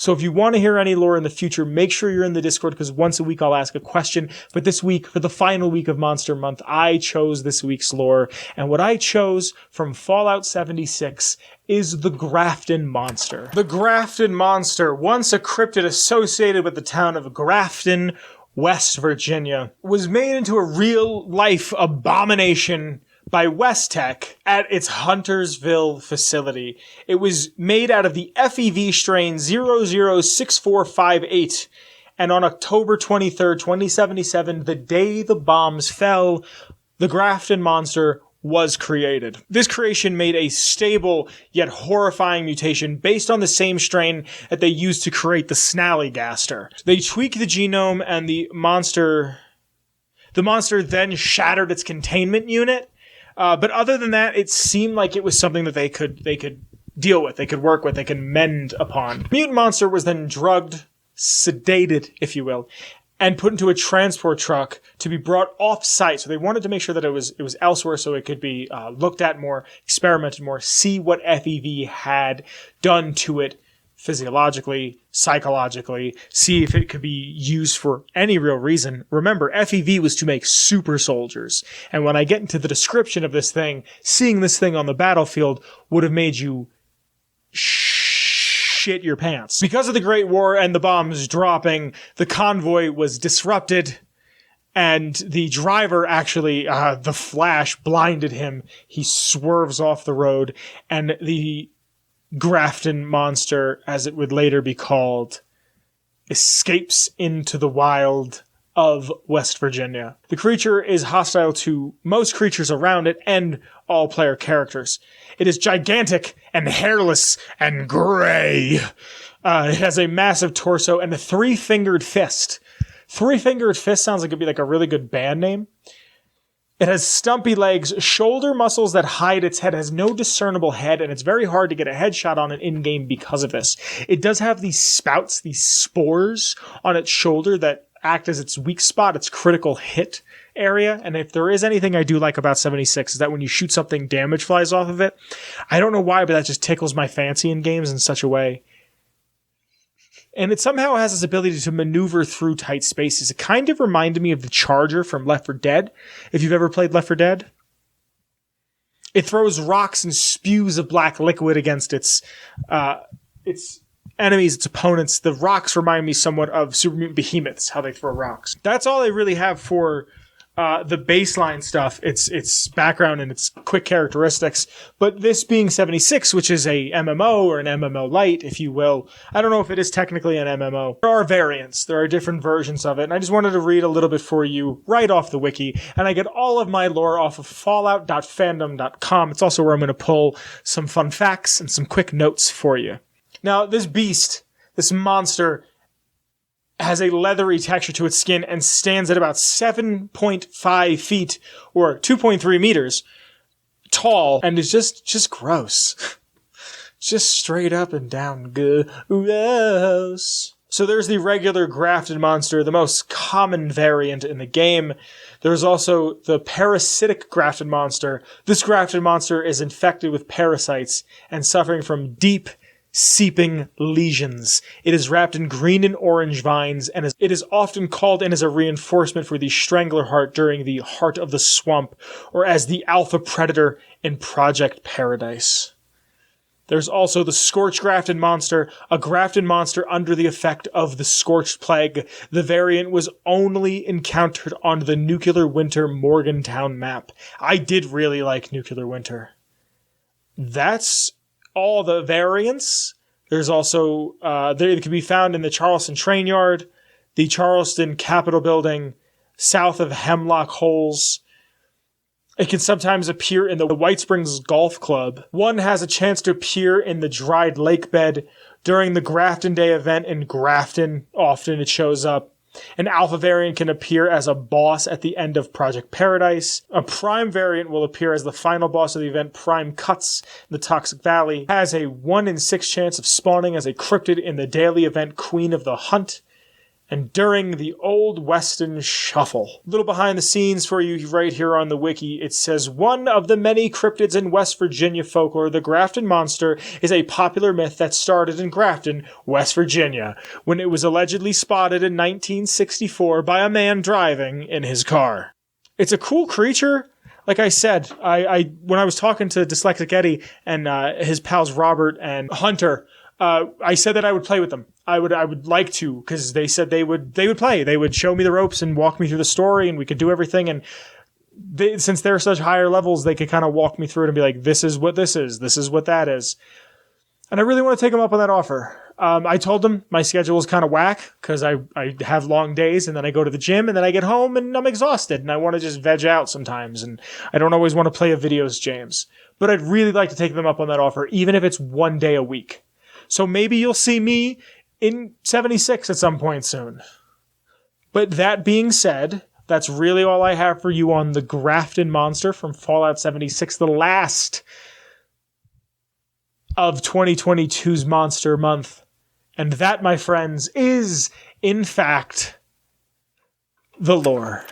So if you want to hear any lore in the future, make sure you're in the Discord, because once a week I'll ask a question. But this week, for the final week of Monster Month, I chose this week's lore. And what I chose from Fallout 76 is the Grafton Monster. The Grafton Monster, once a cryptid associated with the town of Grafton, West Virginia, was made into a real-life abomination by Westech at its Huntersville facility. It was made out of the FEV strain 006458, and on October 23rd, 2077, the day the bombs fell, the Grafton Monster was created. This creation made a stable yet horrifying mutation based on the same strain that they used to create the Snallygaster. They tweaked the genome, and the monster then shattered its containment unit. But other than that, it seemed like it was something that they could deal with, they could work with, they could mend upon. Mutant Monster was then drugged, sedated, if you will, and put into a transport truck to be brought off-site. So they wanted to make sure that it was elsewhere so it could be looked at more, experimented more, see what FEV had done to it physiologically, psychologically, see if it could be used for any real reason. Remember, FEV was to make super soldiers. And when I get into the description of this thing, seeing this thing on the battlefield would have made you shit your pants. Because of the Great War and the bombs dropping, the convoy was disrupted, and the driver actually, the flash blinded him. He swerves off the road, and the Grafton Monster, as it would later be called, escapes into the wild of West Virginia. The creature is hostile to most creatures around it and all player characters. It is gigantic and hairless and gray. It has a massive torso and a three-fingered fist. Three-fingered fist sounds like it'd be like a really good band name. It has stumpy legs, shoulder muscles that hide its head, has no discernible head, and it's very hard to get a headshot on it in-game because of this. It does have these spouts, these spores on its shoulder that act as its weak spot, its critical hit area. And if there is anything I do like about 76 is that when you shoot something, damage flies off of it. I don't know why, but that just tickles my fancy in games in such a way. And it somehow has this ability to maneuver through tight spaces. It kind of reminded me of the Charger from Left 4 Dead, if you've ever played Left 4 Dead. It throws rocks and spews of black liquid against its enemies, its opponents. The rocks remind me somewhat of Super Mutant Behemoths, how they throw rocks. That's all I really have for the baseline stuff, its background and its quick characteristics. But this being 76, which is a MMO or an MMO light, if you will, I don't know if it is technically an MMO. There are variants. There are different versions of it. And I just wanted to read a little bit for you right off the wiki. And I get all of my lore off of fallout.fandom.com. It's also where I'm going to pull some fun facts and some quick notes for you. Now, this beast, this monster, has a leathery texture to its skin and stands at about 7.5 feet or 2.3 meters tall and is just gross. Just straight up and down gross. So there's the regular Grafton Monster, the most common variant in the game. There's also the parasitic Grafton Monster. This Grafton Monster is infected with parasites and suffering from deep seeping lesions. It is wrapped in green and orange vines, and it is often called in as a reinforcement for the Stranglerheart during the Heart of the Swamp, or as the Alpha Predator in Project Paradise. There's also the Scorched Grafton Monster, a Grafton monster under the effect of the Scorched Plague. The variant was only encountered on the Nuclear Winter Morgantown map. I did really like Nuclear Winter. That's all the variants. There's also, they can be found in the Charleston Train Yard, the Charleston Capitol Building, south of Hemlock Holes. It can sometimes appear in the White Springs Golf Club. One has a chance to appear in the Dried Lake Bed during the Grafton Day event in Grafton. Often it shows up. An alpha variant can appear as a boss at the end of Project Paradise. A prime variant will appear as the final boss of the event, Prime Cuts in the Toxic Valley. Has a 1 in 6 chance of spawning as a cryptid in the daily event, Queen of the Hunt. and during the Old Weston Shuffle. A little behind the scenes for you right here on the wiki. It says, one of the many cryptids in West Virginia folklore, the Grafton Monster is a popular myth that started in Grafton, West Virginia, when it was allegedly spotted in 1964 by a man driving in his car. It's a cool creature. Like I said, I when I was talking to Dyslexic Eddie and his pals Robert and Hunter, I said that I would play with them. I would like to, because they said they would play. They would show me the ropes and walk me through the story, and we could do everything. And since they're such higher levels, they could kind of walk me through it and be like, this is what this is what that is. And I really want to take them up on that offer. I told them my schedule is kind of whack because I have long days, and then I go to the gym, and then I get home and I'm exhausted, and I want to just veg out sometimes, and I don't always want to play a videos James. But I'd really like to take them up on that offer, even if it's 1 day a week. So maybe you'll see me in 76 at some point soon. But that being said, that's really all I have for you on the Grafton Monster from Fallout 76, the last of 2022's Monster Month. And that, my friends, is, in fact, the lore.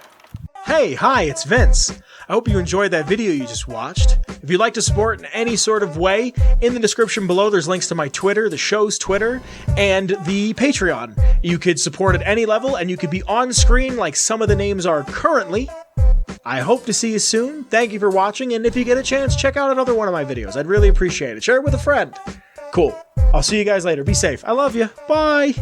Hey, hi, it's Vince. I hope you enjoyed that video you just watched. If you'd like to support in any sort of way, in the description below there's links to my Twitter, the show's Twitter, and the Patreon. You could support at any level, and you could be on screen like some of the names are currently. I hope to see you soon. Thank you for watching, and if you get a chance, check out another one of my videos. I'd really appreciate it. Share it with a friend. Cool. I'll see you guys later. Be safe. I love you. Bye.